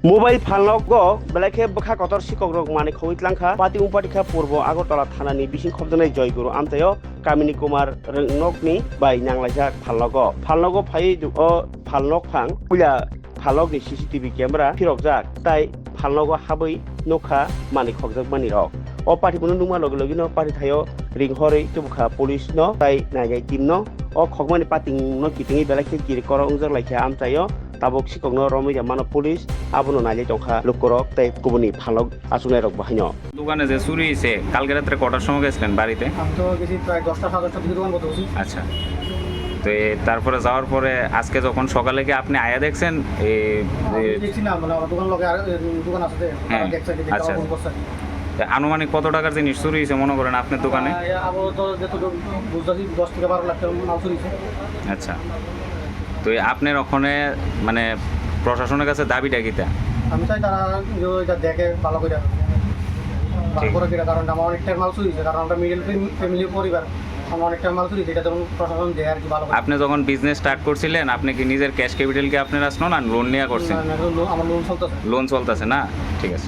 Mobile ফালনগ বেলাকে বখা কতর শিকক রog মানে খৈতলাংখা পাতি উপাটিখা পূর্ব আগরতলা থানানি বিসিং খবজনাই জয়গুরু আমতায় কামিনী Kumar রংনকনি by নাংলাইজা ফালনগ phi O ফালনগ Phang পুলা ফালগনি CCTV camera ফিরকজাক তাই ফালনগ হাबै নখা মানে খকজাক মানি রক ও পাটিপুনো নুমা লগে লগে ন পাটি থায় রিং হरै তুবখা পুলিশ ন তাই নাইগাই টিম ন ও খকমানি পাতিং ন কিতিङै বেলাকে গিरि কর उंजर लाइखा আমতায় tabok sikokno romoi mano police abono naile tongkha lukorok tei kubuni phalok asungna rok bahaino দোকানে যে চুরি হয়েছে কালকে রাত্রে কটার সময় গেছিলেন বাড়িতে? আমি তো গেছি প্রায় 10টা 11টার দিকে দোকান করতে বসি। আচ্ছা, তো তারপরে যাওয়ার পরে আজকে যখন সকালে গিয়ে আপনি আয়া দেখছেন দেখছি না মানে আমার দোকান লগে আর দোকান আছে হ্যাঁ, দেখছি দেখতে আচ্ছা। ফোন করছে। আনুমানিক কত টাকার জিনিস চুরি হয়েছে মনে করেন আপনার দোকানে? আবার তো যতটুকু বুঝতেছি 10 থেকে 12 লাখ টাকা মাল চুরি হয়েছে। আচ্ছা, তো আপনার ওখানে মানে প্রশাসনের কাছে দাবিটা কিটা? আমি চাই তারা এটা দেখে ভালো করে ভালো করে কিনা, কারণ আমার অনেকটা মাল চুরি হয়েছে, কারণ আমরা মিডল ফ্যামিলি পরিবার, আমার অনেকটা মাল চুরি হয়েছে, এটা যখন প্রশাসন দেয় আর কি ভালো করে। আপনি যখন বিজনেস স্টার্ট করছিলেন আপনি কি নিজের ক্যাশ ক্যাপিটাল কি আপনার আসলো না লোন নিয়ে করছেন? আমার লোন চলতেছে। লোন চলতেছে না, ঠিক আছে।